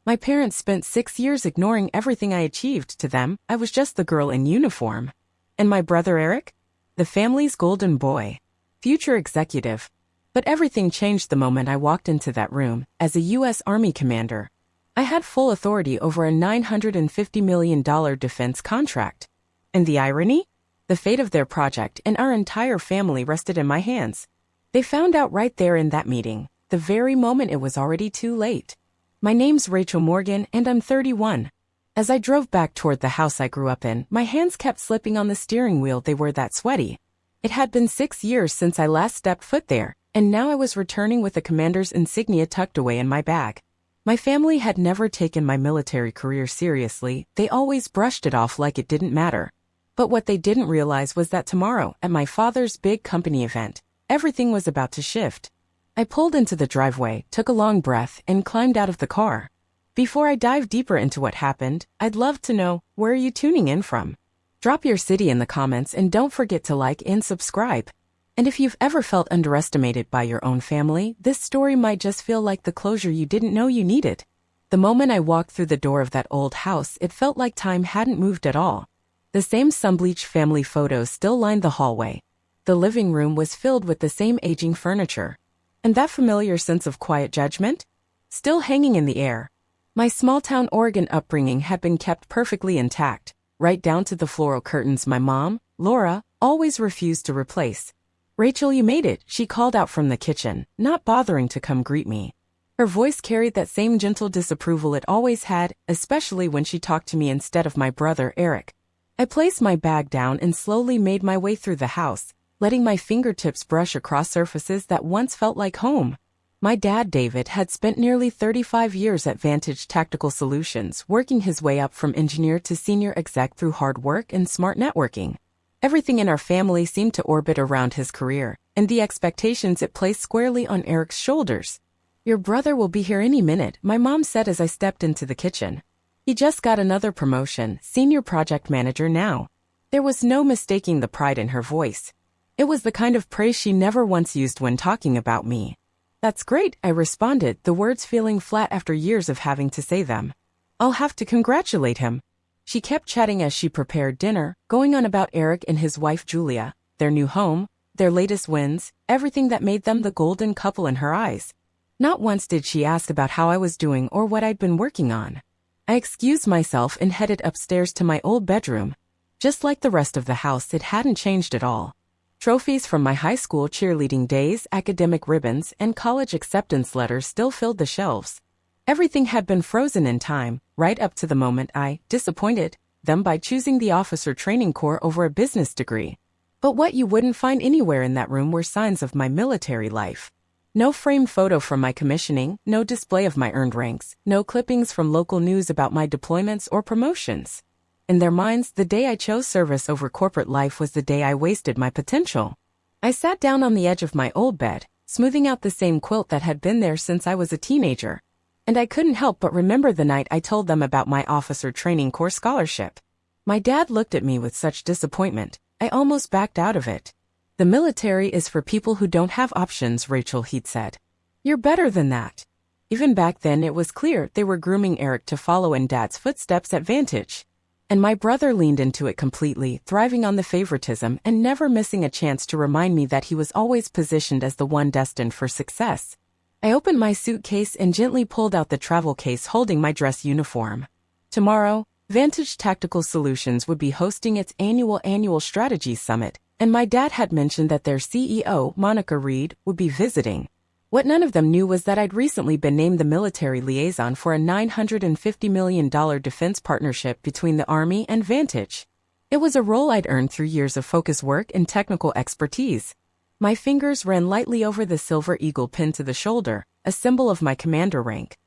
My parents spent 6 years ignoring everything I achieved. To them, I was just the girl in uniform. And my brother Eric? The family's golden boy. Future executive. But everything changed the moment I walked into that room. As a U.S. Army commander, I had full authority over a $950 million defense contract. And the irony? The fate of their project and our entire family rested in my hands. They found out right there in that meeting, the very moment it was already too late. My name's Rachel Morgan and I'm 31. As I drove back toward the house I grew up in, my hands kept slipping on the steering wheel. They were that sweaty. It had been 6 years since I last stepped foot there, and now I was returning with a commander's insignia tucked away in my bag. My family had never taken my military career seriously. They always brushed it off like it didn't matter. But what they didn't realize was that tomorrow, at my father's big company event, everything was about to shift. I pulled into the driveway, took a long breath, and climbed out of the car. Before I dive deeper into what happened, I'd love to know, where are you tuning in from? Drop your city in the comments and don't forget to like and subscribe. And if you've ever felt underestimated by your own family, this story might just feel like the closure you didn't know you needed. The moment I walked through the door of that old house, it felt like time hadn't moved at all. The same sun-bleached family photos still lined the hallway. The living room was filled with the same aging furniture. And that familiar sense of quiet judgment? Still hanging in the air. My small-town Oregon upbringing had been kept perfectly intact, right down to the floral curtains my mom, Laura, always refused to replace. "Rachel, you made it," she called out from the kitchen, not bothering to come greet me. Her voice carried that same gentle disapproval it always had, especially when she talked to me instead of my brother Eric. I placed my bag down and slowly made my way through the house, letting my fingertips brush across surfaces that once felt like home. My dad, David, had spent nearly 35 years at Vantage Tactical Solutions, working his way up from engineer to senior exec through hard work and smart networking. Everything in our family seemed to orbit around his career, and the expectations it placed squarely on Eric's shoulders. "Your brother will be here any minute," my mom said as I stepped into the kitchen. "He just got another promotion, senior project manager now." There was no mistaking the pride in her voice. It was the kind of praise she never once used when talking about me. "That's great," I responded, the words feeling flat after years of having to say them. "I'll have to congratulate him." She kept chatting as she prepared dinner, going on about Eric and his wife Julia, their new home, their latest wins, everything that made them the golden couple in her eyes. Not once did she ask about how I was doing or what I'd been working on. I excused myself and headed upstairs to my old bedroom. Just like the rest of the house, it hadn't changed at all. Trophies from my high school cheerleading days, academic ribbons, and college acceptance letters still filled the shelves. Everything had been frozen in time, right up to the moment I disappointed them by choosing the officer training corps over a business degree. But what you wouldn't find anywhere in that room were signs of my military life. No framed photo from my commissioning, no display of my earned ranks, no clippings from local news about my deployments or promotions. In their minds, the day I chose service over corporate life was the day I wasted my potential. I sat down on the edge of my old bed, smoothing out the same quilt that had been there since I was a teenager. And I couldn't help but remember the night I told them about my officer training corps scholarship. My dad looked at me with such disappointment, I almost backed out of it. "The military is for people who don't have options," Rachel, he'd said. "You're better than that." Even back then it was clear they were grooming Eric to follow in Dad's footsteps at Vantage. And my brother leaned into it completely, thriving on the favoritism and never missing a chance to remind me that he was always positioned as the one destined for success. I opened my suitcase and gently pulled out the travel case holding my dress uniform. Tomorrow, Vantage Tactical Solutions would be hosting its annual strategy summit, and my dad had mentioned that their CEO, Monica Reed, would be visiting. What none of them knew was that I'd recently been named the military liaison for a $950 million defense partnership between the Army and Vantage. It was a role I'd earned through years of focused work and technical expertise. My fingers ran lightly over the silver eagle pinned to the shoulder, a symbol of my commander rank.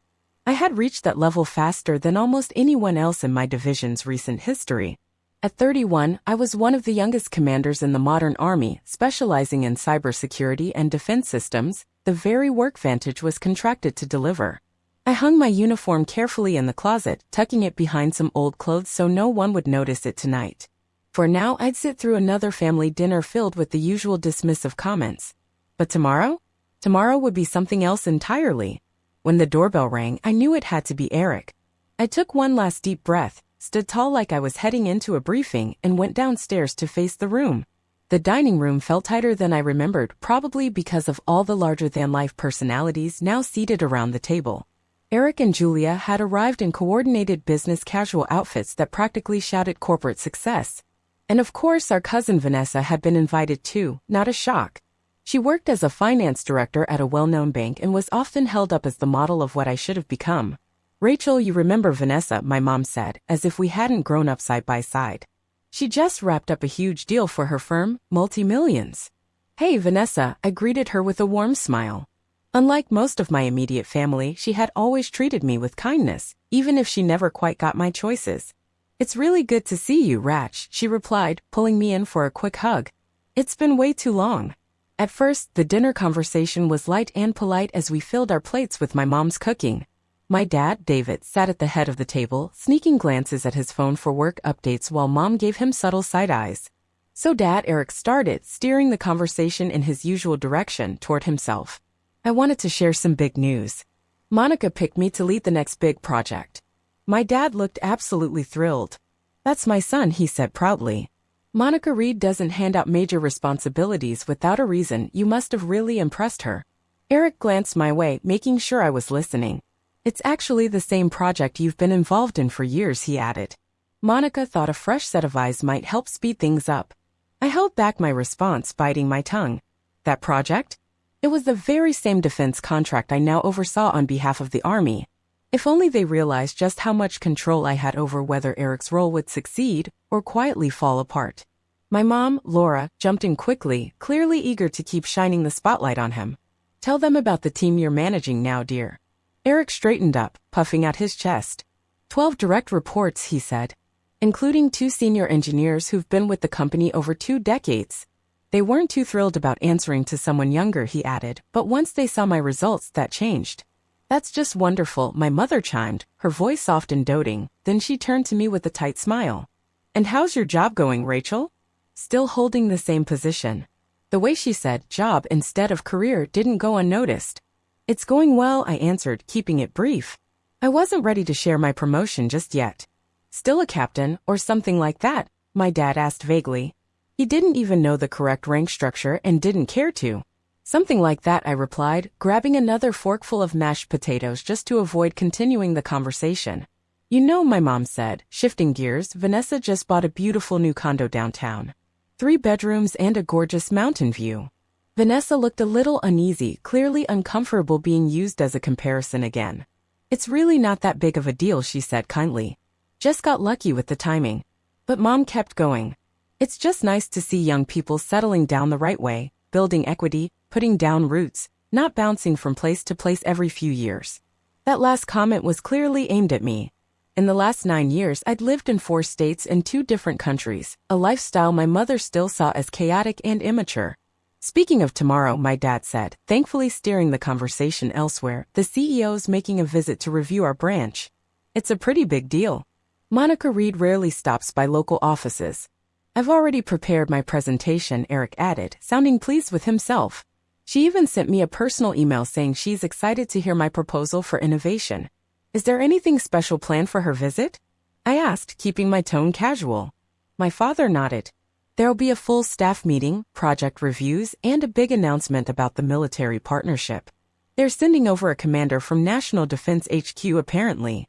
I had reached that level faster than almost anyone else in my division's recent history. At 31, I was one of the youngest commanders in the modern Army, specializing in cybersecurity and defense systems, the very work Vantage was contracted to deliver. I hung my uniform carefully in the closet, tucking it behind some old clothes so no one would notice it tonight. For now, I'd sit through another family dinner filled with the usual dismissive comments. But tomorrow? Tomorrow would be something else entirely. When the doorbell rang, I knew it had to be Eric. I took one last deep breath, stood tall like I was heading into a briefing, and went downstairs to face the room. The dining room felt tighter than I remembered, probably because of all the larger-than-life personalities now seated around the table. Eric and Julia had arrived in coordinated business casual outfits that practically shouted corporate success. And of course our cousin Vanessa had been invited too, not a shock. She worked as a finance director at a well-known bank and was often held up as the model of what I should have become. "Rachel, you remember Vanessa," my mom said, as if we hadn't grown up side by side. "She just wrapped up a huge deal for her firm, multi-millions." "Hey, Vanessa," I greeted her with a warm smile. Unlike most of my immediate family, she had always treated me with kindness, even if she never quite got my choices. "It's really good to see you, Rach," she replied, pulling me in for a quick hug. "It's been way too long." At first, the dinner conversation was light and polite as we filled our plates with my mom's cooking. My dad, David, sat at the head of the table, sneaking glances at his phone for work updates while Mom gave him subtle side eyes. "So Dad," Eric started, steering the conversation in his usual direction toward himself. "I wanted to share some big news. Monica picked me to lead the next big project." My dad looked absolutely thrilled. "That's my son," he said proudly. "Monica Reed doesn't hand out major responsibilities without a reason. You must have really impressed her." Eric glanced my way, making sure I was listening. "It's actually the same project you've been involved in for years," he added. Monica thought a fresh set of eyes might help speed things up. I held back my response, biting my tongue. "That project?" It was the very same defense contract I now oversaw on behalf of the Army. If only they realized just how much control I had over whether Eric's role would succeed or quietly fall apart. My mom, Laura, jumped in quickly, clearly eager to keep shining the spotlight on him. "Tell them about the team you're managing now, dear." Eric straightened up, puffing out his chest. 12 direct reports, he said, including 2 senior engineers who've been with the company over 2 decades. They weren't too thrilled about answering to someone younger, he added, but once they saw my results, that changed. "That's just wonderful," my mother chimed, her voice soft and doting. Then she turned to me with a tight smile. "And how's your job going, Rachel?" Still holding the same position. The way she said job instead of career didn't go unnoticed. "It's going well," I answered, keeping it brief. I wasn't ready to share my promotion just yet. "Still a captain, or something like that?" my dad asked vaguely. He didn't even know the correct rank structure and didn't care to. "Something like that," I replied, grabbing another forkful of mashed potatoes just to avoid continuing the conversation. "You know," my mom said, shifting gears, "Vanessa just bought a beautiful new condo downtown. 3 bedrooms and a gorgeous mountain view." Vanessa looked a little uneasy, clearly uncomfortable being used as a comparison again. "It's really not that big of a deal," she said kindly. "Just got lucky with the timing." But Mom kept going. "It's just nice to see young people settling down the right way, building equity, putting down roots, not bouncing from place to place every few years." That last comment was clearly aimed at me. In the last 9 years, I'd lived in 4 states and 2 different countries, a lifestyle my mother still saw as chaotic and immature. "Speaking of tomorrow," my dad said, thankfully steering the conversation elsewhere, "the CEO's making a visit to review our branch. It's a pretty big deal. Monica Reed rarely stops by local offices." "I've already prepared my presentation," Eric added, sounding pleased with himself. "She even sent me a personal email saying she's excited to hear my proposal for innovation." "Is there anything special planned for her visit?" I asked, keeping my tone casual. My father nodded. "There'll be a full staff meeting, project reviews, and a big announcement about the military partnership. They're sending over a commander from National Defense HQ apparently.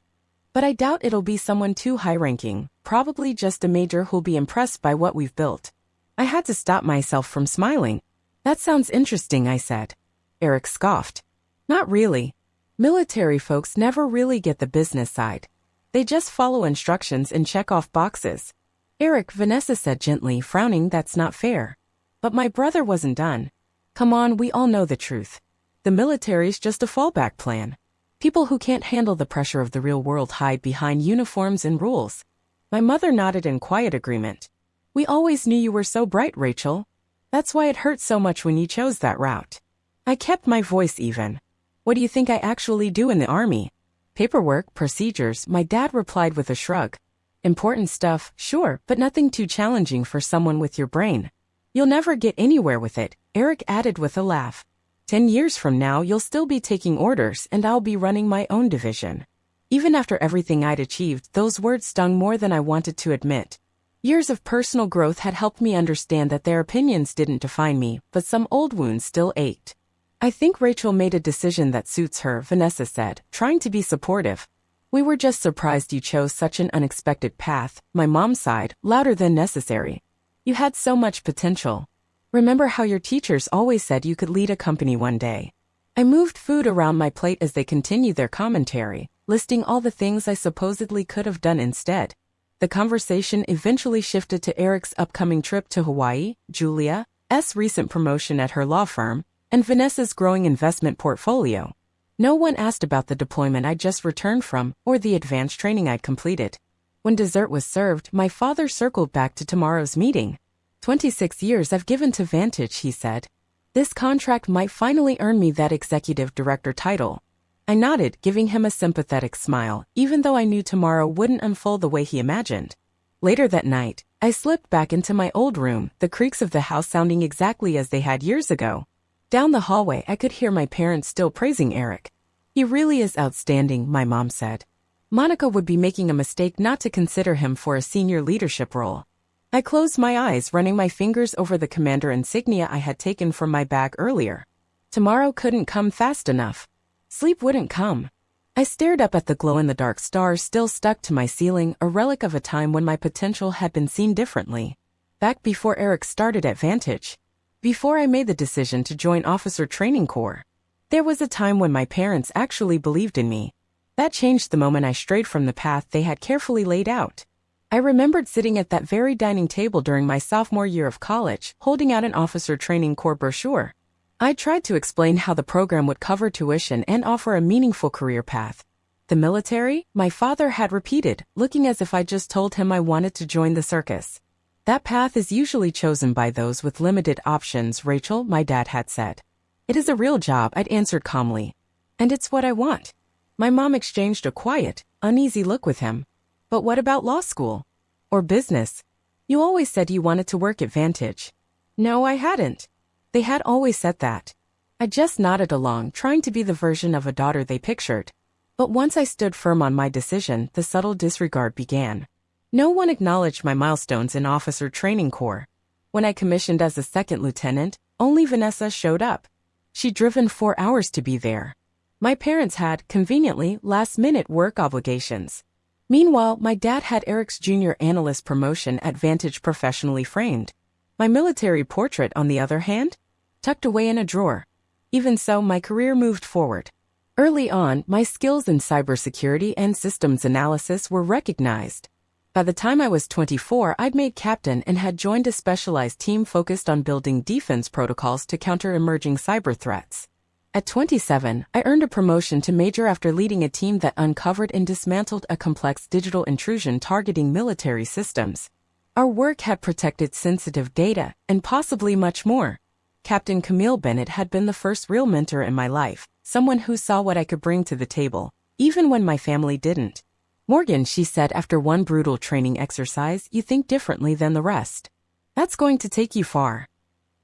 But I doubt it'll be someone too high-ranking, probably just a major who'll be impressed by what we've built." I had to stop myself from smiling. "That sounds interesting," I said. Eric scoffed. "Not really. Military folks never really get the business side. They just follow instructions and check off boxes." "Eric," Vanessa said gently, frowning, "that's not fair." But my brother wasn't done. "Come on, we all know the truth. The military's just a fallback plan. People who can't handle the pressure of the real world hide behind uniforms and rules." My mother nodded in quiet agreement. "We always knew you were so bright, Rachel. That's why it hurt so much when you chose that route." I kept my voice even. "What do you think I actually do in the Army?" "Paperwork, procedures," my dad replied with a shrug. "Important stuff, sure, but nothing too challenging for someone with your brain. You'll never get anywhere with it," Eric added with a laugh. 10 years from now, you'll still be taking orders and I'll be running my own division. Even after everything I'd achieved, those words stung more than I wanted to admit. Years of personal growth had helped me understand that their opinions didn't define me, but some old wounds still ached. I think Rachel made a decision that suits her, Vanessa said, trying to be supportive. We were just surprised you chose such an unexpected path, my mom sighed, louder than necessary. You had so much potential. Remember how your teachers always said you could lead a company one day? I moved food around my plate as they continued their commentary, listing all the things I supposedly could have done instead. The conversation eventually shifted to Eric's upcoming trip to Hawaii, Julia's recent promotion at her law firm, and Vanessa's growing investment portfolio. No one asked about the deployment I'd just returned from or the advanced training I'd completed. When dessert was served, my father circled back to tomorrow's meeting. 26 years I've given to Vantage, he said. This contract might finally earn me that executive director title. I nodded, giving him a sympathetic smile, even though I knew tomorrow wouldn't unfold the way he imagined. Later that night, I slipped back into my old room, the creaks of the house sounding exactly as they had years ago. Down the hallway, I could hear my parents still praising Eric. He really is outstanding, my mom said. Monica would be making a mistake not to consider him for a senior leadership role. I closed my eyes, running my fingers over the commander insignia I had taken from my bag earlier. Tomorrow couldn't come fast enough. Sleep wouldn't come. I stared up at the glow-in-the-dark stars still stuck to my ceiling, a relic of a time when my potential had been seen differently. Back before Eric started at Vantage. Before I made the decision to join Officer Training Corps. There was a time when my parents actually believed in me. That changed the moment I strayed from the path they had carefully laid out. I remembered sitting at that very dining table during my sophomore year of college, holding out an Officer Training Corps brochure. I tried to explain how the program would cover tuition and offer a meaningful career path. The military? My father had repeated, looking as if I just told him I wanted to join the circus. That path is usually chosen by those with limited options, Rachel, my dad had said. It is a real job, I'd answered calmly. And it's what I want. My mom exchanged a quiet, uneasy look with him. But what about law school? Or business? You always said you wanted to work at Vantage. No, I hadn't. They had always said that. I just nodded along, trying to be the version of a daughter they pictured. But once I stood firm on my decision, the subtle disregard began. No one acknowledged my milestones in Officer Training Corps. When I commissioned as a second lieutenant, only Vanessa showed up. She'd driven 4 hours to be there. My parents had, conveniently, last-minute work obligations. Meanwhile, my dad had Eric's junior analyst promotion at Vantage professionally framed. My military portrait, on the other hand, tucked away in a drawer. Even so, my career moved forward. Early on, my skills in cybersecurity and systems analysis were recognized. By the time I was 24, I'd made captain and had joined a specialized team focused on building defense protocols to counter emerging cyber threats. At 27, I earned a promotion to major after leading a team that uncovered and dismantled a complex digital intrusion targeting military systems. Our work had protected sensitive data, and possibly much more. Captain Camille Bennett had been the first real mentor in my life, someone who saw what I could bring to the table, even when my family didn't. Morgan, she said after one brutal training exercise, you think differently than the rest. That's going to take you far.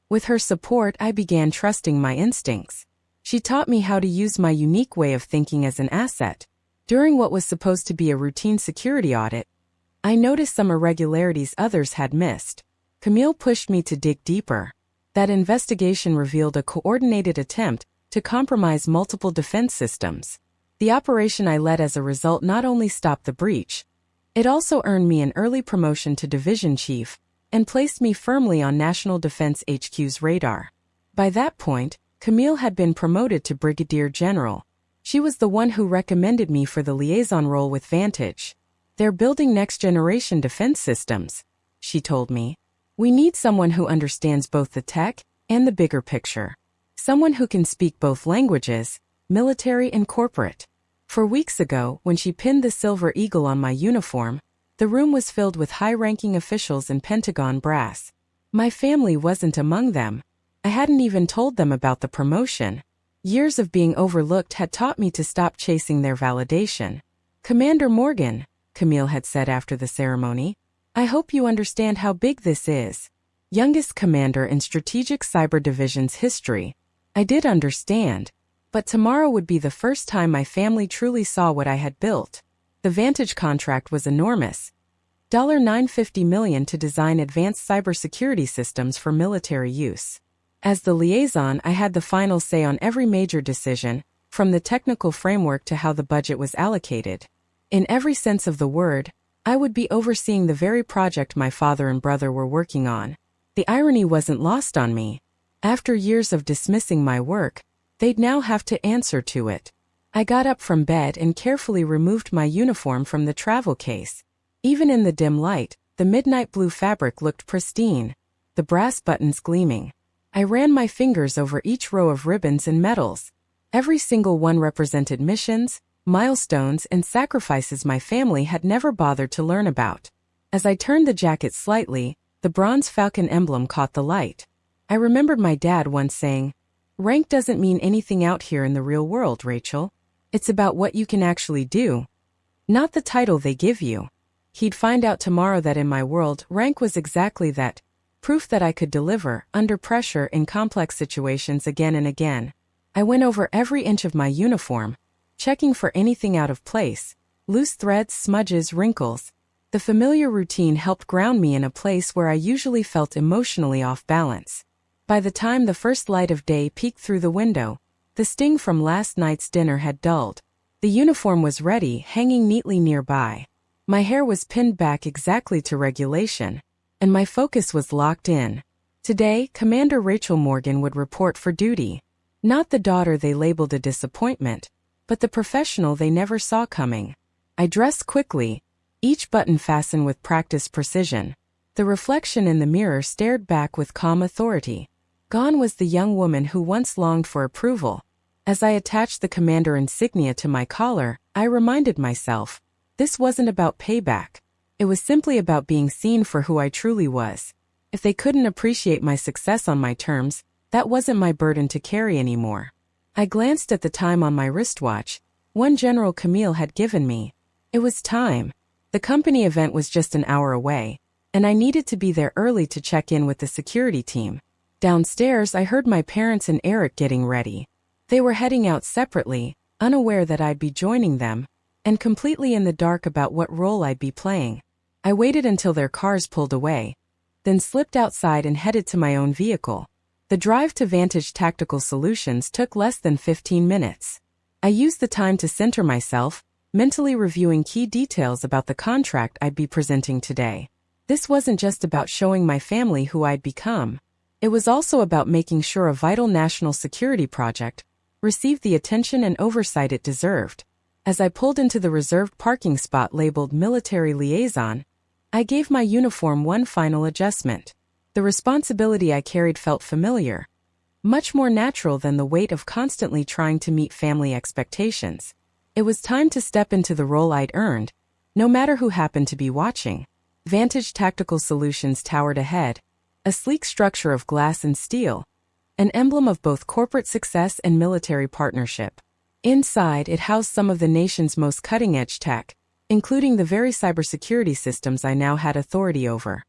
With her support, I began trusting my instincts. She taught me how to use my unique way of thinking as an asset. During what was supposed to be a routine security audit, I noticed some irregularities others had missed. Camille pushed me to dig deeper. That investigation revealed a coordinated attempt to compromise multiple defense systems. The operation I led as a result not only stopped the breach, it also earned me an early promotion to division chief and placed me firmly on National Defense HQ's radar. By that point, Camille had been promoted to brigadier general. She was the one who recommended me for the liaison role with Vantage. They're building next-generation defense systems, she told me. We need someone who understands both the tech and the bigger picture. Someone who can speak both languages, military and corporate. 4 weeks ago, when she pinned the silver eagle on my uniform, the room was filled with high-ranking officials in Pentagon brass. My family wasn't among them. I hadn't even told them about the promotion. Years of being overlooked had taught me to stop chasing their validation. Commander Morgan, Camille had said after the ceremony, I hope you understand how big this is. Youngest commander in Strategic Cyber Division's history. I did understand. But tomorrow would be the first time my family truly saw what I had built. The Vantage contract was enormous. $950 million to design advanced cybersecurity systems for military use. As the liaison, I had the final say on every major decision, from the technical framework to how the budget was allocated. In every sense of the word, I would be overseeing the very project my father and brother were working on. The irony wasn't lost on me. After years of dismissing my work, they'd now have to answer to it. I got up from bed and carefully removed my uniform from the travel case. Even in the dim light, the midnight blue fabric looked pristine, the brass buttons gleaming. I ran my fingers over each row of ribbons and medals. Every single one represented missions, milestones, and sacrifices my family had never bothered to learn about. As I turned the jacket slightly, the bronze falcon emblem caught the light. I remembered my dad once saying, "Rank doesn't mean anything out here in the real world, Rachel. It's about what you can actually do, not the title they give you." He'd find out tomorrow that in my world, rank was exactly that, proof that I could deliver, under pressure in complex situations again and again. I went over every inch of my uniform, checking for anything out of place, loose threads, smudges, wrinkles. The familiar routine helped ground me in a place where I usually felt emotionally off balance. By the time the first light of day peeked through the window, the sting from last night's dinner had dulled. The uniform was ready, hanging neatly nearby. My hair was pinned back exactly to regulation, and my focus was locked in. Today, Commander Rachel Morgan would report for duty. Not the daughter they labeled a disappointment, but the professional they never saw coming. I dressed quickly, each button fastened with practiced precision. The reflection in the mirror stared back with calm authority. Gone was the young woman who once longed for approval. As I attached the commander insignia to my collar, I reminded myself, this wasn't about payback. It was simply about being seen for who I truly was. If they couldn't appreciate my success on my terms, that wasn't my burden to carry anymore. I glanced at the time on my wristwatch, one General Camille had given me. It was time. The company event was just an hour away, and I needed to be there early to check in with the security team. Downstairs, I heard my parents and Eric getting ready. They were heading out separately, unaware that I'd be joining them, and completely in the dark about what role I'd be playing. I waited until their cars pulled away, then slipped outside and headed to my own vehicle. The drive to Vantage Tactical Solutions took less than 15 minutes. I used the time to center myself, mentally reviewing key details about the contract I'd be presenting today. This wasn't just about showing my family who I'd become. It was also about making sure a vital national security project received the attention and oversight it deserved. As I pulled into the reserved parking spot labeled Military Liaison, I gave my uniform one final adjustment. The responsibility I carried felt familiar, much more natural than the weight of constantly trying to meet family expectations. It was time to step into the role I'd earned, no matter who happened to be watching. Vantage Tactical Solutions towered ahead, a sleek structure of glass and steel, an emblem of both corporate success and military partnership. Inside, it housed some of the nation's most cutting-edge tech, including the very cybersecurity systems I now had authority over.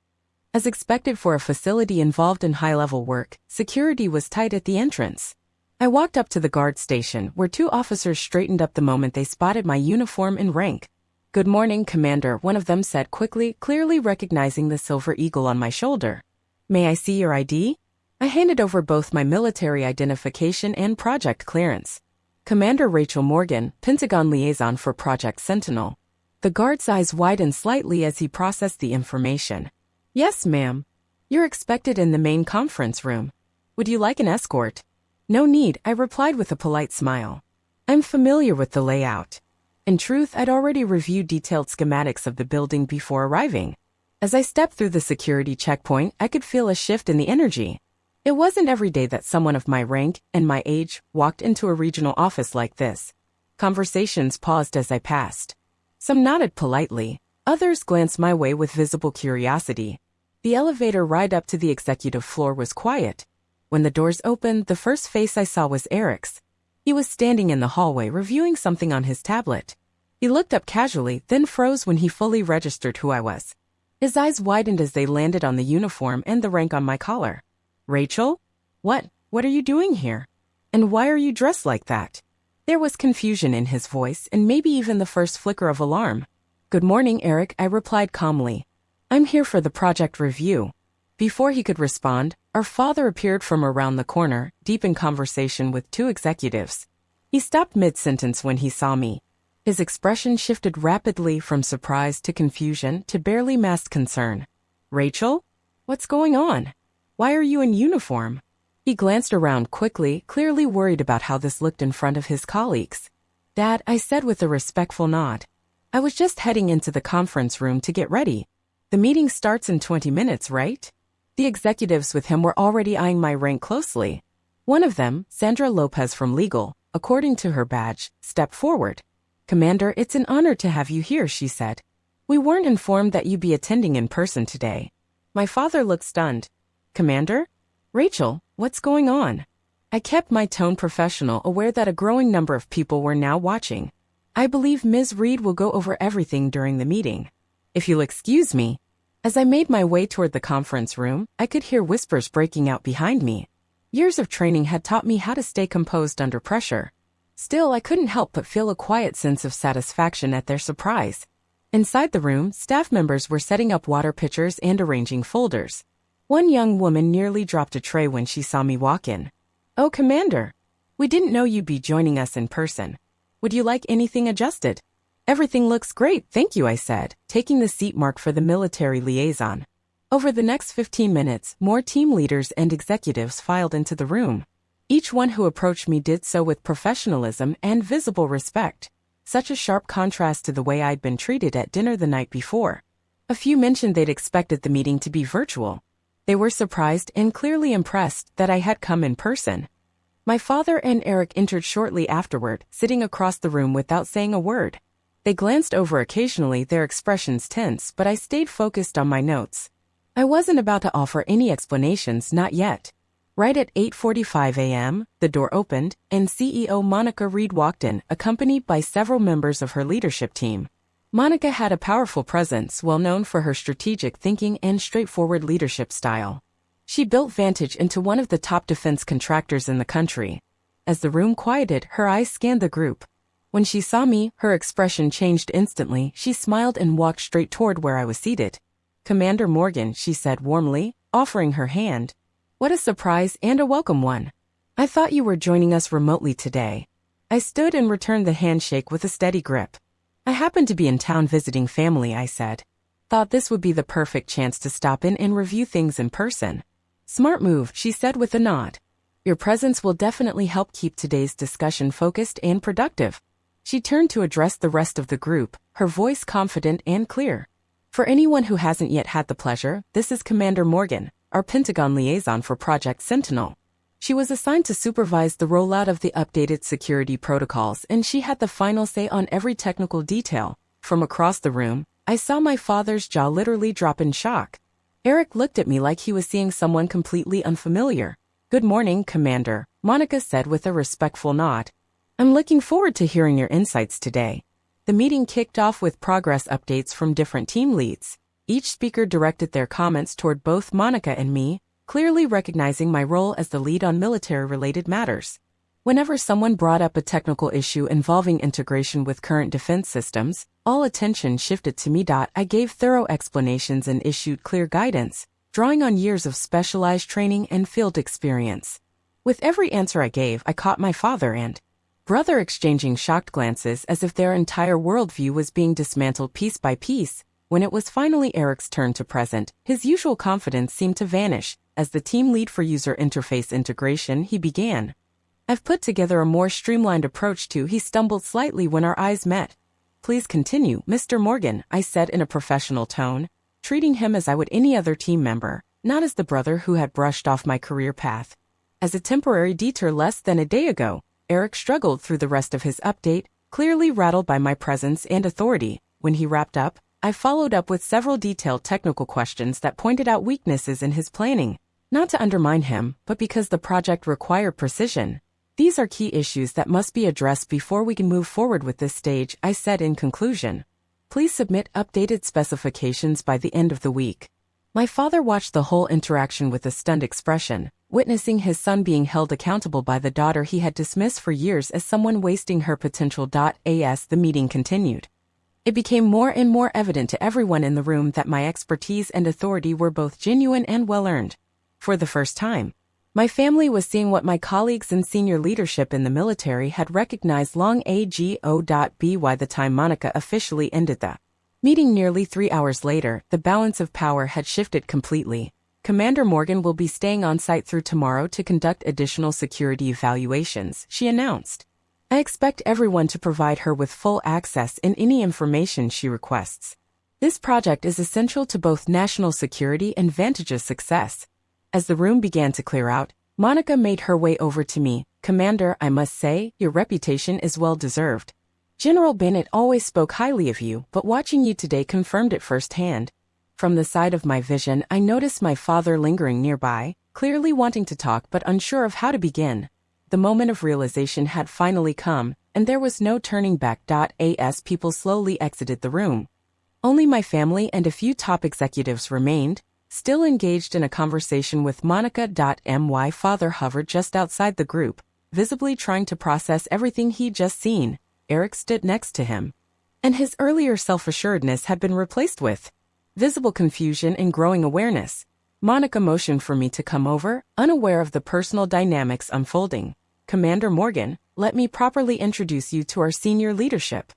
As expected for a facility involved in high-level work, security was tight at the entrance. I walked up to the guard station, where two officers straightened up the moment they spotted my uniform and rank. "Good morning, Commander," one of them said quickly, clearly recognizing the silver eagle on my shoulder. "May I see your ID?" I handed over both my military identification and project clearance. "Commander Rachel Morgan, Pentagon Liaison for Project Sentinel." The guard's eyes widened slightly as he processed the information. "Yes, ma'am. You're expected in the main conference room. Would you like an escort?" "No need," I replied with a polite smile. I'm familiar with the layout. In truth, I'd already reviewed detailed schematics of the building before arriving. As I stepped through the security checkpoint, I could feel a shift in the energy. It wasn't every day that someone of my rank and my age walked into a regional office like this. Conversations paused as I passed. Some nodded politely, others glanced my way with visible curiosity. The elevator ride up to the executive floor was quiet. When the doors opened, the first face I saw was Eric's. He was standing in the hallway reviewing something on his tablet. He looked up casually, then froze when he fully registered who I was. His eyes widened as they landed on the uniform and the rank on my collar. "Rachel? What are you doing here?" And why are you dressed like that? There was confusion in his voice and maybe even the first flicker of alarm. Good morning, Eric, I replied calmly. I'm here for the project review. Before he could respond, our father appeared from around the corner, deep in conversation with two executives. He stopped mid-sentence when he saw me. His expression shifted rapidly from surprise to confusion to barely masked concern. Rachel? What's going on? Why are you in uniform? He glanced around quickly, clearly worried about how this looked in front of his colleagues. Dad, I said with a respectful nod. I was just heading into the conference room to get ready. The meeting starts in 20 minutes, right? The executives with him were already eyeing my rank closely. One of them, Sandra Lopez from Legal, according to her badge, stepped forward. Commander, it's an honor to have you here, she said. We weren't informed that you'd be attending in person today. My father looked stunned. Commander? Rachel, what's going on? I kept my tone professional, aware that a growing number of people were now watching. I believe Ms. Reed will go over everything during the meeting. If you'll excuse me. As I made my way toward the conference room, I could hear whispers breaking out behind me. Years of training had taught me how to stay composed under pressure. Still, I couldn't help but feel a quiet sense of satisfaction at their surprise. Inside the room, staff members were setting up water pitchers and arranging folders. One young woman nearly dropped a tray when she saw me walk in. Oh, Commander. We didn't know you'd be joining us in person. Would you like anything adjusted? Everything looks great, thank you, I said, taking the seat marked for the military liaison. Over the next 15 minutes, more team leaders and executives filed into the room. Each one who approached me did so with professionalism and visible respect. Such a sharp contrast to the way I'd been treated at dinner the night before. A few mentioned they'd expected the meeting to be virtual. They were surprised and clearly impressed that I had come in person. My father and Eric entered shortly afterward, sitting across the room without saying a word. They glanced over occasionally, their expressions tense, but I stayed focused on my notes. I wasn't about to offer any explanations, not yet. Right at 8:45 a.m., the door opened, and CEO Monica Reed walked in, accompanied by several members of her leadership team. Monica had a powerful presence, well known for her strategic thinking and straightforward leadership style. She built Vantage into one of the top defense contractors in the country. As the room quieted, her eyes scanned the group. When she saw me, her expression changed instantly. She smiled and walked straight toward where I was seated. Commander Morgan, she said warmly, offering her hand. What a surprise and a welcome one. I thought you were joining us remotely today. I stood and returned the handshake with a steady grip. I happened to be in town visiting family, I said. Thought this would be the perfect chance to stop in and review things in person. Smart move, she said with a nod. Your presence will definitely help keep today's discussion focused and productive. She turned to address the rest of the group, her voice confident and clear. For anyone who hasn't yet had the pleasure, this is Commander Morgan, our Pentagon liaison for Project Sentinel. She was assigned to supervise the rollout of the updated security protocols, and she had the final say on every technical detail. From across the room, I saw my father's jaw literally drop in shock. Eric looked at me like he was seeing someone completely unfamiliar. Good morning, Commander, Monica said with a respectful nod. I'm looking forward to hearing your insights today. The meeting kicked off with progress updates from different team leads. Each speaker directed their comments toward both Monica and me, clearly recognizing my role as the lead on military-related matters. Whenever someone brought up a technical issue involving integration with current defense systems, all attention shifted to me. I gave thorough explanations and issued clear guidance, drawing on years of specialized training and field experience. With every answer I gave, I caught my father and brother exchanging shocked glances as if their entire worldview was being dismantled piece by piece. When it was finally Eric's turn to present, his usual confidence seemed to vanish. As the team lead for user interface integration, he began. I've put together a more streamlined approach to. He stumbled slightly when our eyes met. Please continue, Mr. Morgan, I said in a professional tone, treating him as I would any other team member, not as the brother who had brushed off my career path. As a temporary detour less than a day ago, Eric struggled through the rest of his update, clearly rattled by my presence and authority. When he wrapped up, I followed up with several detailed technical questions that pointed out weaknesses in his planning. Not to undermine him, but because the project required precision. These are key issues that must be addressed before we can move forward with this stage, I said in conclusion. Please submit updated specifications by the end of the week. My father watched the whole interaction with a stunned expression. witnessing his son being held accountable by the daughter he had dismissed for years as someone wasting her potential. As the meeting continued, it became more and more evident to everyone in the room that my expertise and authority were both genuine and well-earned. For the first time, my family was seeing what my colleagues and senior leadership in the military had recognized long ago. By the time Monica officially ended the meeting nearly 3 hours later, the balance of power had shifted completely. Commander Morgan will be staying on site through tomorrow to conduct additional security evaluations, she announced. I expect everyone to provide her with full access in any information she requests. This project is essential to both national security and Vantage's success. As the room began to clear out, Monica made her way over to me. Commander, I must say, your reputation is well deserved. General Bennett always spoke highly of you, but watching you today confirmed it firsthand. From the side of my vision, I noticed my father lingering nearby, clearly wanting to talk but unsure of how to begin. The moment of realization had finally come, and there was no turning back. As people slowly exited the room, only my family and a few top executives remained, still engaged in a conversation with Monica. My father hovered just outside the group, visibly trying to process everything he'd just seen. Eric stood next to him, and his earlier self-assuredness had been replaced with visible confusion and growing awareness. Monica motioned for me to come over, unaware of the personal dynamics unfolding. Commander Morgan, let me properly introduce you to our senior leadership.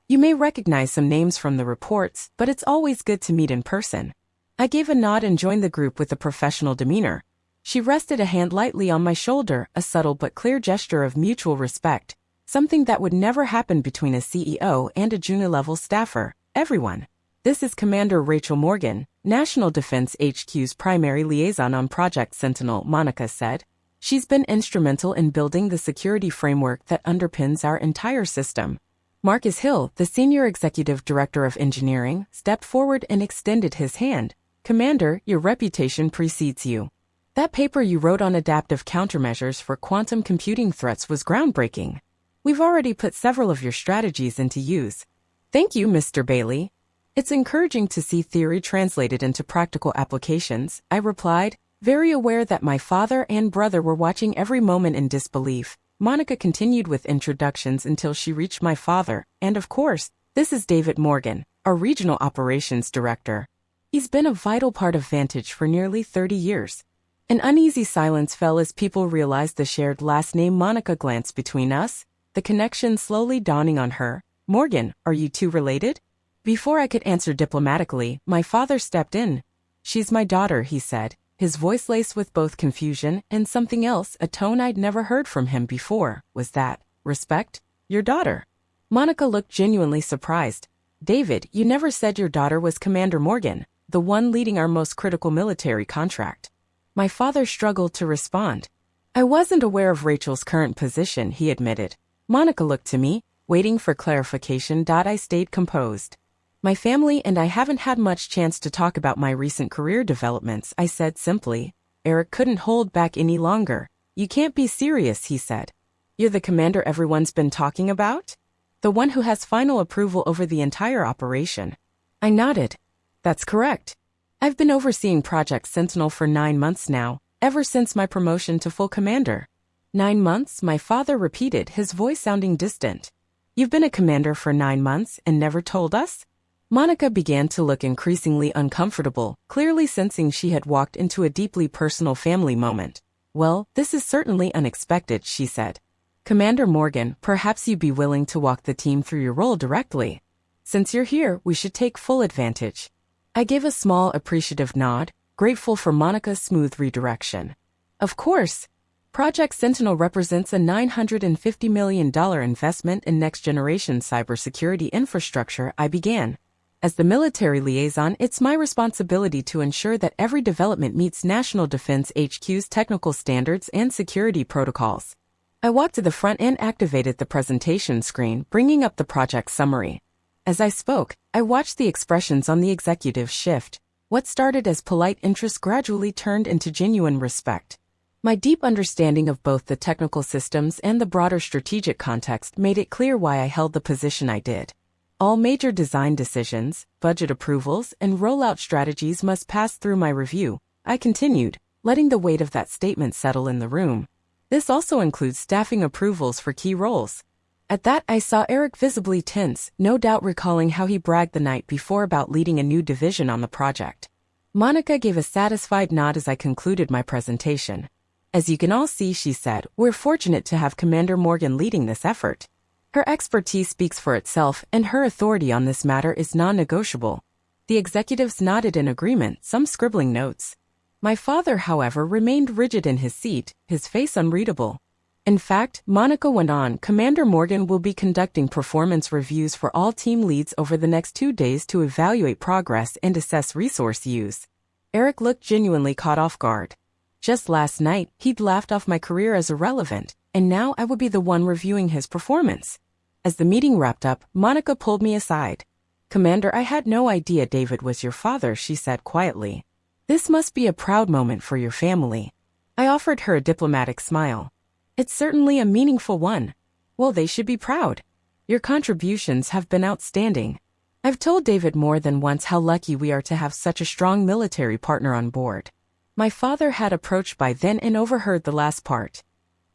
You may recognize some names from the reports, but it's always good to meet in person. I gave a nod and joined the group with a professional demeanor. She rested a hand lightly on my shoulder, a subtle but clear gesture of mutual respect, something that would never happen between a CEO and a junior-level staffer. Everyone. This is Commander Rachel Morgan, National Defense HQ's primary liaison on Project Sentinel, Monica said. She's been instrumental in building the security framework that underpins our entire system. Marcus Hill, the Senior Executive Director of Engineering, stepped forward and extended his hand. Commander, your reputation precedes you. That paper you wrote on adaptive countermeasures for quantum computing threats was groundbreaking. We've already put several of your strategies into use. Thank you, Mr. Bailey. It's encouraging to see theory translated into practical applications, I replied, very aware that my father and brother were watching every moment in disbelief. Monica continued with introductions until she reached my father, and of course, this is David Morgan, our Regional Operations Director. He's been a vital part of Vantage for nearly 30 years. An uneasy silence fell as people realized the shared last name. Monica glanced between us, the connection slowly dawning on her. Morgan, are you two related? Before I could answer diplomatically, my father stepped in. She's my daughter, he said, his voice laced with both confusion and something else, a tone I'd never heard from him before. Was that respect? Your daughter? Monica looked genuinely surprised. David, you never said your daughter was Commander Morgan, the one leading our most critical military contract. My father struggled to respond. I wasn't aware of Rachel's current position, he admitted. Monica looked to me, waiting for clarification. I stayed composed. My family and I haven't had much chance to talk about my recent career developments, I said simply. Eric couldn't hold back any longer. You can't be serious, he said. You're the commander everyone's been talking about? The one who has final approval over the entire operation. I nodded. That's correct. I've been overseeing Project Sentinel for 9 months now, ever since my promotion to full commander. 9 months, my father repeated, his voice sounding distant. You've been a commander for 9 months and never told us? Monica began to look increasingly uncomfortable, clearly sensing she had walked into a deeply personal family moment. Well, this is certainly unexpected, she said. Commander Morgan, perhaps you'd be willing to walk the team through your role directly. Since you're here, we should take full advantage. I gave a small, appreciative nod, grateful for Monica's smooth redirection. Of course. Project Sentinel represents a $950 million investment in next-generation cybersecurity infrastructure, I began. As the military liaison, it's my responsibility to ensure that every development meets National Defense HQ's technical standards and security protocols. I walked to the front and activated the presentation screen, bringing up the project summary. As I spoke, I watched the expressions on the executives shift. What started as polite interest gradually turned into genuine respect. My deep understanding of both the technical systems and the broader strategic context made it clear why I held the position I did. All major design decisions, budget approvals, and rollout strategies must pass through my review, I continued. letting the weight of that statement settle in the room. This also includes staffing approvals for key roles. At that, I saw Eric visibly tense, no doubt recalling how he bragged the night before about leading a new division on the project. Monica gave a satisfied nod as I concluded my presentation. As you can all see, she said, we're fortunate to have Commander Morgan leading this effort. Her expertise speaks for itself, and her authority on this matter is non-negotiable. The executives nodded in agreement, some scribbling notes. My father, however, remained rigid in his seat, his face unreadable. In fact, Monica went on, Commander Morgan will be conducting performance reviews for all team leads over the next 2 days to evaluate progress and assess resource use. Eric looked genuinely caught off guard. Just last night, he'd laughed off my career as irrelevant, and now I would be the one reviewing his performance. As the meeting wrapped up, Monica pulled me aside. Commander, I had no idea David was your father, she said quietly. This must be a proud moment for your family. I offered her a diplomatic smile. It's certainly a meaningful one. Well, they should be proud. Your contributions have been outstanding. I've told David more than once how lucky we are to have such a strong military partner on board. My father had approached by then and overheard the last part.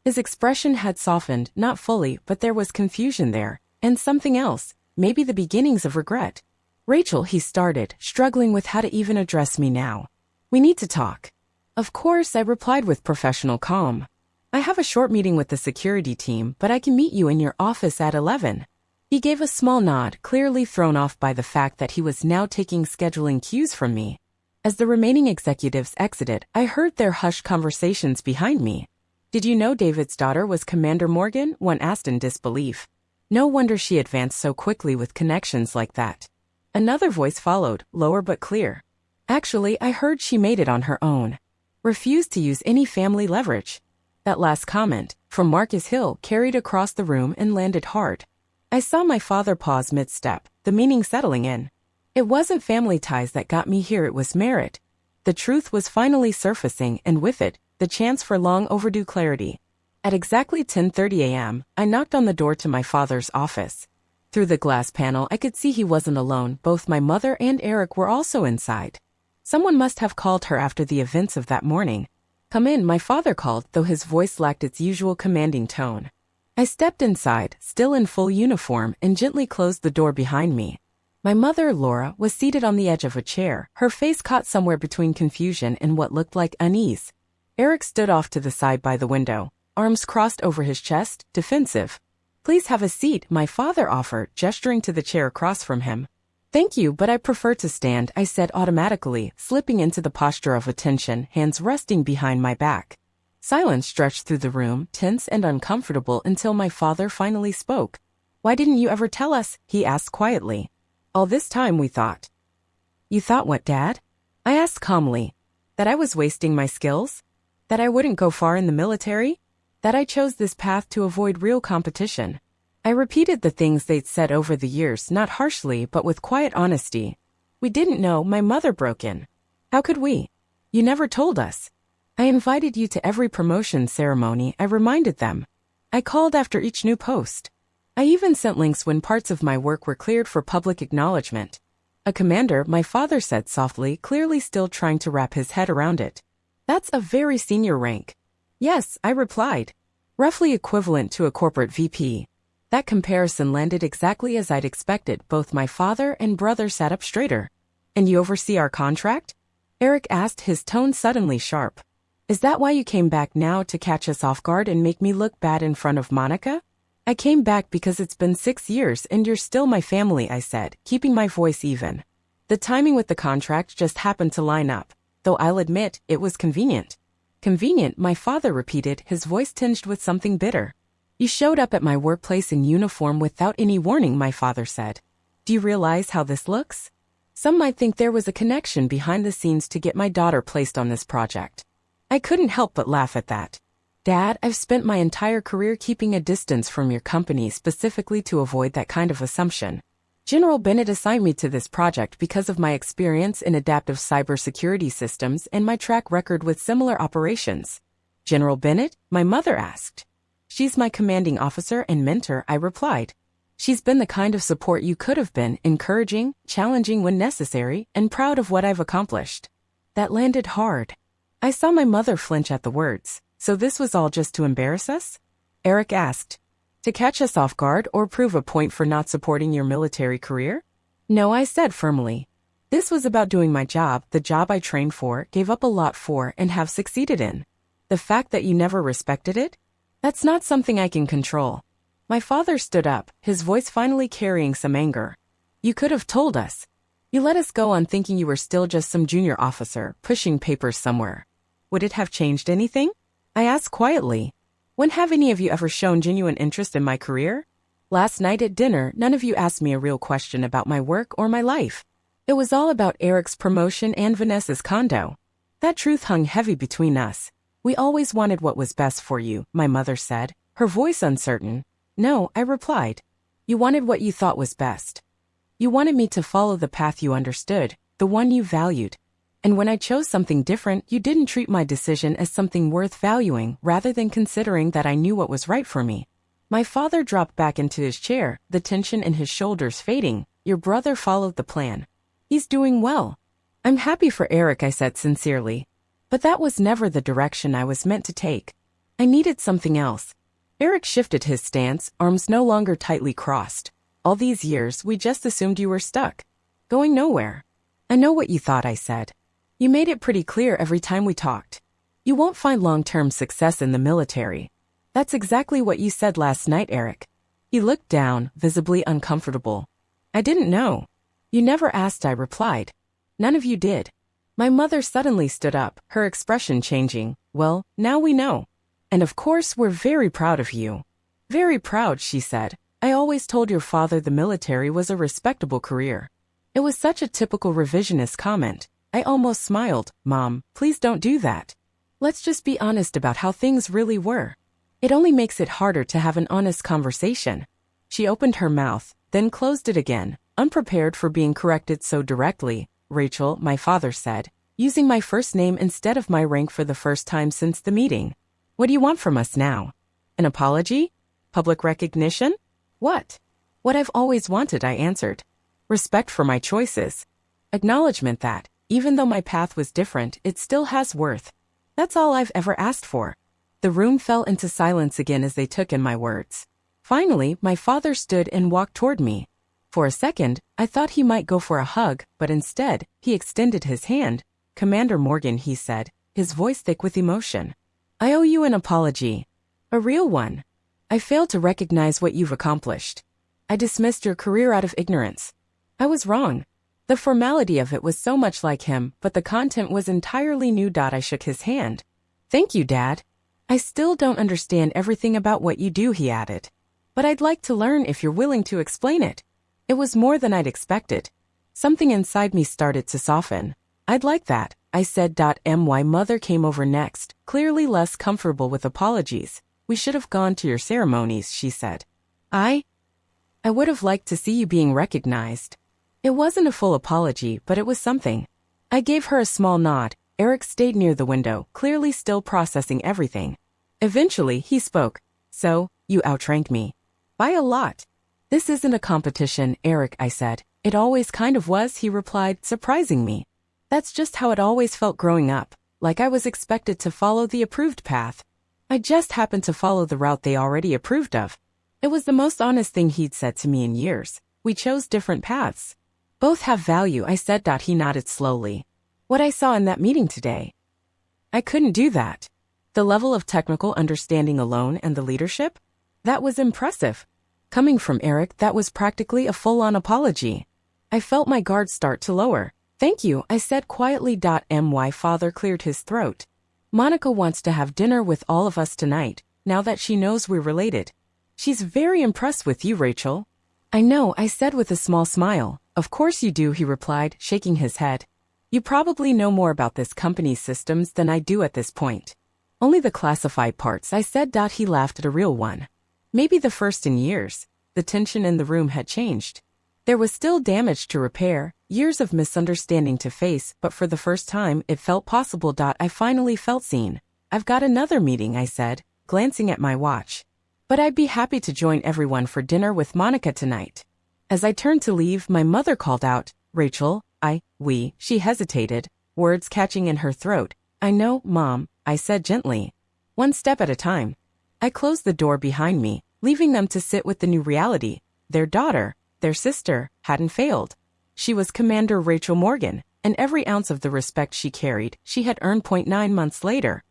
His expression had softened, not fully, but there was confusion there, and something else, maybe the beginnings of regret. Rachel, he started, struggling with how to even address me now. We need to talk. Of course, I replied with professional calm. I have a short meeting with the security team, but I can meet you in your office at 11. He gave a small nod, clearly thrown off by the fact that he was now taking scheduling cues from me. As the remaining executives exited, I heard their hushed conversations behind me. Did you know David's daughter was Commander Morgan? One asked in disbelief. No wonder she advanced so quickly with connections like that. Another voice followed, lower but clear. Actually, I heard she made it on her own. Refused to use any family leverage. That last comment, from Marcus Hill, carried across the room and landed hard. I saw my father pause mid-step, the meaning settling in. It wasn't family ties that got me here, it was merit. The truth was finally surfacing, and with it, the chance for long overdue clarity. At exactly 10:30 a.m., I knocked on the door to my father's office. Through the glass panel, I could see he wasn't alone. Both my mother and Eric were also inside. Someone must have called her after the events of that morning. Come in, my father called, though his voice lacked its usual commanding tone. I stepped inside, still in full uniform, and gently closed the door behind me. My mother, Laura, was seated on the edge of a chair, her face caught somewhere between confusion and what looked like unease. Eric stood off to the side by the window, arms crossed over his chest, defensive. Please have a seat, my father offered, gesturing to the chair across from him. Thank you, but I prefer to stand, I said automatically, slipping into the posture of attention, hands resting behind my back. Silence stretched through the room, tense and uncomfortable, until my father finally spoke. Why didn't you ever tell us? He asked quietly. All this time we thought. You thought what, Dad? I asked calmly. That I was wasting my skills? That I wouldn't go far in the military? That I chose this path to avoid real competition? I repeated the things they'd said over the years, not harshly, but with quiet honesty. We didn't know, my mother broke in. How could we? You never told us. I invited you to every promotion ceremony, I reminded them. I called after each new post. I even sent links when parts of my work were cleared for public acknowledgement. A commander, my father said softly, clearly still trying to wrap his head around it. That's a very senior rank. Yes, I replied. Roughly equivalent to a corporate VP. That comparison landed exactly as I'd expected. Both my father and brother sat up straighter. And you oversee our contract? Eric asked, his tone suddenly sharp. Is that why you came back now, to catch us off guard and make me look bad in front of Monica? I came back because it's been 6 years and you're still my family, I said, keeping my voice even. The timing with the contract just happened to line up, though I'll admit it was convenient. Convenient, my father repeated, his voice tinged with something bitter. You showed up at my workplace in uniform without any warning, my father said. Do you realize how this looks? Some might think there was a connection behind the scenes to get my daughter placed on this project. I couldn't help but laugh at that. Dad, I've spent my entire career keeping a distance from your company specifically to avoid that kind of assumption. General Bennett assigned me to this project because of my experience in adaptive cybersecurity systems and my track record with similar operations. General Bennett? My mother asked. She's my commanding officer and mentor, I replied. She's been the kind of support you could have been, encouraging, challenging when necessary, and proud of what I've accomplished. That landed hard. I saw my mother flinch at the words. So this was all just to embarrass us? Eric asked. To catch us off guard or prove a point for not supporting your military career? No, I said firmly. This was about doing my job, the job I trained for, gave up a lot for, and have succeeded in. The fact that you never respected it? That's not something I can control. My father stood up, his voice finally carrying some anger. You could have told us. You let us go on thinking you were still just some junior officer, pushing papers somewhere. Would it have changed anything? I asked quietly. When have any of you ever shown genuine interest in my career? Last night at dinner, none of you asked me a real question about my work or my life. It was all about Eric's promotion and Vanessa's condo. That truth hung heavy between us. We always wanted what was best for you, my mother said, her voice uncertain. No, I replied. You wanted what you thought was best. You wanted me to follow the path you understood, the one you valued. And when I chose something different, you didn't treat my decision as something worth valuing rather than considering that I knew what was right for me. My father dropped back into his chair, the tension in his shoulders fading. Your brother followed the plan. He's doing well. I'm happy for Eric, I said sincerely. But that was never the direction I was meant to take. I needed something else. Eric shifted his stance, arms no longer tightly crossed. All these years, we just assumed you were stuck. Going nowhere. I know what you thought, I said. You made it pretty clear every time we talked. You won't find long-term success in the military. That's exactly what you said last night, Eric. He looked down, visibly uncomfortable. I didn't know. You never asked, I replied. None of you did. My mother suddenly stood up, her expression changing. Well, now we know. And of course, we're very proud of you. Very proud, she said. I always told your father the military was a respectable career. It was such a typical revisionist comment. I almost smiled. Mom, please don't do that. Let's just be honest about how things really were. It only makes it harder to have an honest conversation. She opened her mouth, then closed it again, unprepared for being corrected so directly. Rachel, my father said, using my first name instead of my rank for the first time since the meeting. What do you want from us now? An apology? Public recognition? What? What I've always wanted, I answered. Respect for my choices. Acknowledgement that, even though my path was different, it still has worth. That's all I've ever asked for. The room fell into silence again as they took in my words. Finally, my father stood and walked toward me. For a second, I thought he might go for a hug, but instead, he extended his hand. Commander Morgan, he said, his voice thick with emotion. I owe you an apology. A real one. I failed to recognize what you've accomplished. I dismissed your career out of ignorance. I was wrong. The formality of it was so much like him, but the content was entirely new. I shook his hand. Thank you, Dad. I still don't understand everything about what you do, he added. But I'd like to learn if you're willing to explain it. It was more than I'd expected. Something inside me started to soften. I'd like that, I said. My mother came over next, clearly less comfortable with apologies. We should have gone to your ceremonies, she said. I would have liked to see you being recognized. It wasn't a full apology, but it was something. I gave her a small nod. Eric stayed near the window, clearly still processing everything. Eventually, he spoke. So, you outranked me. By a lot. This isn't a competition, Eric, I said. It always kind of was, he replied, surprising me. That's just how it always felt growing up, like I was expected to follow the approved path. I just happened to follow the route they already approved of. It was the most honest thing he'd said to me in years. We chose different paths. Both have value, I said. He nodded slowly. What I saw in that meeting today. I couldn't do that. The level of technical understanding alone and the leadership? That was impressive. Coming from Eric, that was practically a full-on apology. I felt my guard start to lower. Thank you, I said quietly. My father cleared his throat. Monica wants to have dinner with all of us tonight, now that she knows we're related. She's very impressed with you, Rachel. I know, I said with a small smile. Of course you do, he replied, shaking his head. You probably know more about this company's systems than I do at this point. Only the classified parts, I said. He laughed at a real one. Maybe the first in years. The tension in the room had changed. There was still damage to repair, years of misunderstanding to face, but for the first time, it felt possible. I finally felt seen. I've got another meeting, I said, glancing at my watch. But I'd be happy to join everyone for dinner with Monica tonight. As I turned to leave, my mother called out, Rachel, we, she hesitated, words catching in her throat. I know, Mom, I said gently. One step at a time. I closed the door behind me, leaving them to sit with the new reality. Their daughter, their sister, hadn't failed. She was Commander Rachel Morgan, and every ounce of the respect she carried, she had earned. 9 months later,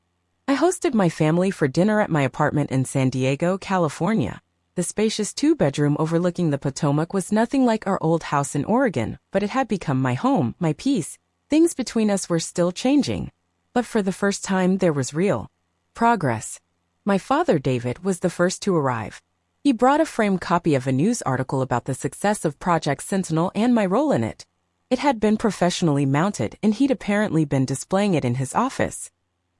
I hosted my family for dinner at my apartment in San Diego, California. The spacious two-bedroom overlooking the Potomac was nothing like our old house in Oregon, but it had become my home, my peace. Things between us were still changing. But for the first time there was real progress. My father, David, was the first to arrive. He brought a framed copy of a news article about the success of Project Sentinel and my role in it. It had been professionally mounted, and he'd apparently been displaying it in his office.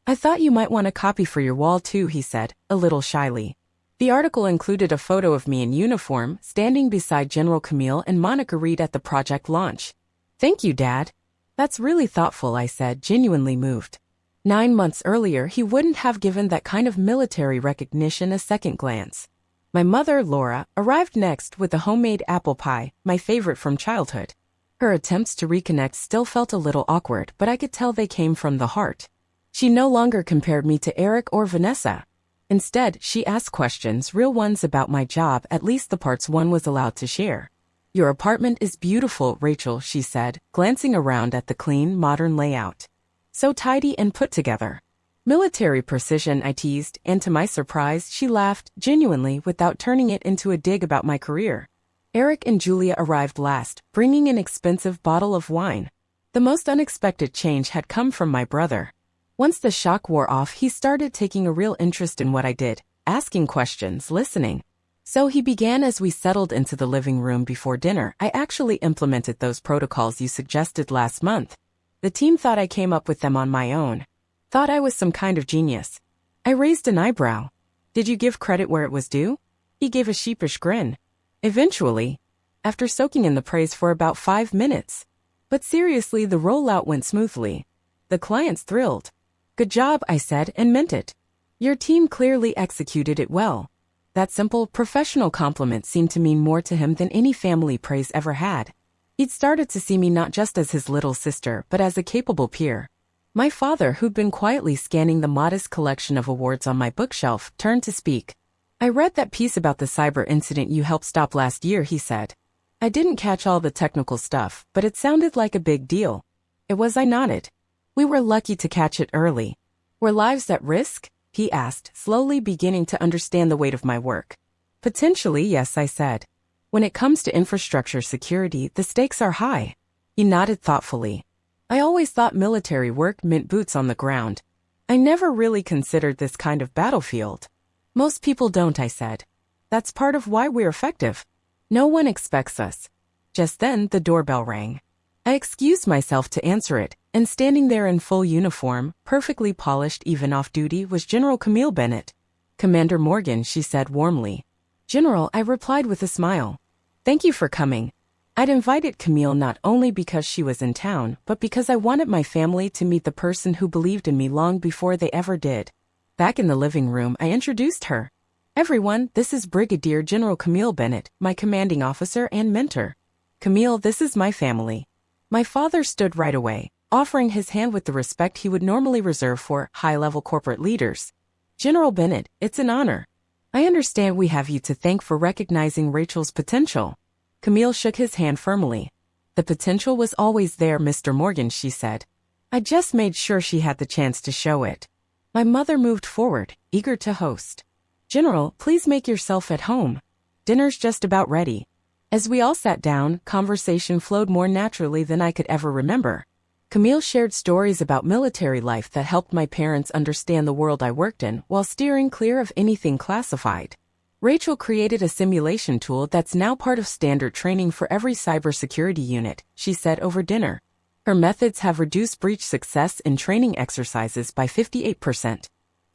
I thought you might want a copy for your wall too, he said, a little shyly. The article included a photo of me in uniform, standing beside General Camille and Monica Reed at the project launch. Thank you, Dad. That's really thoughtful, I said, genuinely moved. 9 months earlier, he wouldn't have given that kind of military recognition a second glance. My mother, Laura, arrived next with a homemade apple pie, my favorite from childhood. Her attempts to reconnect still felt a little awkward, but I could tell they came from the heart. She no longer compared me to Eric or Vanessa. Instead, she asked questions, real ones about my job, at least the parts one was allowed to share. Your apartment is beautiful, Rachel, she said, glancing around at the clean, modern layout. So tidy and put together. Military precision, I teased, and to my surprise, she laughed, genuinely, without turning it into a dig about my career. Eric and Julia arrived last, bringing an expensive bottle of wine. The most unexpected change had come from my brother. Once the shock wore off, he started taking a real interest in what I did, asking questions, listening. So he began as we settled into the living room before dinner. I actually implemented those protocols you suggested last month. The team thought I came up with them on my own. Thought I was some kind of genius. I raised an eyebrow. Did you give credit where it was due? He gave a sheepish grin. Eventually. After soaking in the praise for about 5 minutes. But seriously, the rollout went smoothly. The client's thrilled. Good job, I said, and meant it. Your team clearly executed it well. That simple, professional compliment seemed to mean more to him than any family praise ever had. He'd started to see me not just as his little sister, but as a capable peer. My father, who'd been quietly scanning the modest collection of awards on my bookshelf, turned to speak. I read that piece about the cyber incident you helped stop last year, he said. I didn't catch all the technical stuff, but it sounded like a big deal. It was, I nodded. We were lucky to catch it early. Were lives at risk? He asked, slowly beginning to understand the weight of my work. Potentially, yes, I said. When it comes to infrastructure security, the stakes are high. He nodded thoughtfully. I always thought military work meant boots on the ground. I never really considered this kind of battlefield. Most people don't, I said. That's part of why we're effective. No one expects us. Just then, the doorbell rang. I excused myself to answer it, and standing there in full uniform, perfectly polished even off duty, was General Camille Bennett. Commander Morgan, she said warmly. General, I replied with a smile. Thank you for coming. I'd invited Camille not only because she was in town, but because I wanted my family to meet the person who believed in me long before they ever did. Back in the living room, I introduced her. Everyone, this is Brigadier General Camille Bennett, my commanding officer and mentor. Camille, this is my family. My father stood right away, offering his hand with the respect he would normally reserve for high-level corporate leaders. General Bennett, it's an honor. I understand we have you to thank for recognizing Rachel's potential. Camille shook his hand firmly. The potential was always there, Mr. Morgan, she said. I just made sure she had the chance to show it. My mother moved forward, eager to host. General, please make yourself at home. Dinner's just about ready. As we all sat down, conversation flowed more naturally than I could ever remember. Camille shared stories about military life that helped my parents understand the world I worked in while steering clear of anything classified. Rachel created a simulation tool that's now part of standard training for every cybersecurity unit, she said over dinner. Her methods have reduced breach success in training exercises by 58%.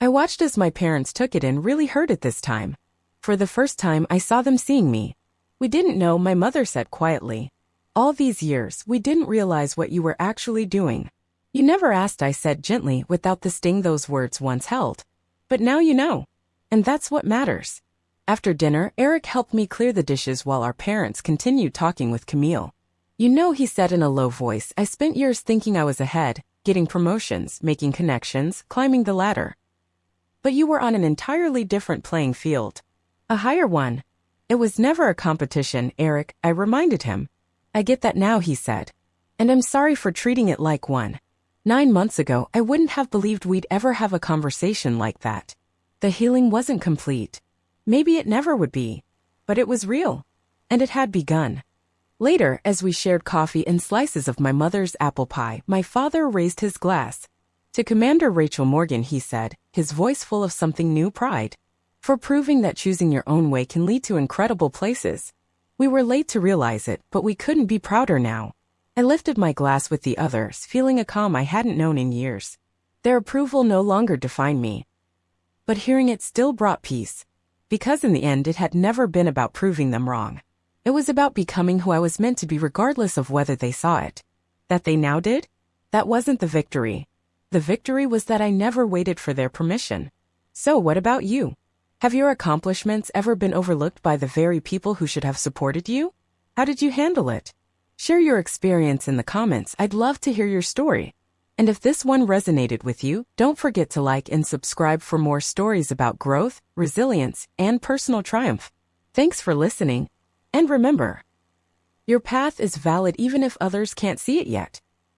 I watched as my parents took it and really heard it this time. For the first time, I saw them seeing me. We didn't know, my mother said quietly. All these years, we didn't realize what you were actually doing. You never asked, I said gently, without the sting those words once held. But now you know. And that's what matters. After dinner, Eric helped me clear the dishes while our parents continued talking with Camille. You know, he said in a low voice, I spent years thinking I was ahead, getting promotions, making connections, climbing the ladder. But you were on an entirely different playing field. A higher one. It was never a competition, Eric, I reminded him. I get that now, he said. And I'm sorry for treating it like one. 9 months ago, I wouldn't have believed we'd ever have a conversation like that. The healing wasn't complete. Maybe it never would be. But it was real. And it had begun. Later, as we shared coffee and slices of my mother's apple pie, my father raised his glass. To Commander Rachel Morgan, he said, his voice full of something new pride. For proving that choosing your own way can lead to incredible places. We were late to realize it, but we couldn't be prouder now. I lifted my glass with the others, feeling a calm I hadn't known in years. Their approval no longer defined me. But hearing it still brought peace. Because in the end it had never been about proving them wrong. It was about becoming who I was meant to be regardless of whether they saw it. That they now did? That wasn't the victory. The victory was that I never waited for their permission. So what about you? Have your accomplishments ever been overlooked by the very people who should have supported you? How did you handle it? Share your experience in the comments. I'd love to hear your story. And if this one resonated with you, don't forget to like and subscribe for more stories about growth, resilience, and personal triumph. Thanks for listening. And remember, your path is valid even if others can't see it yet.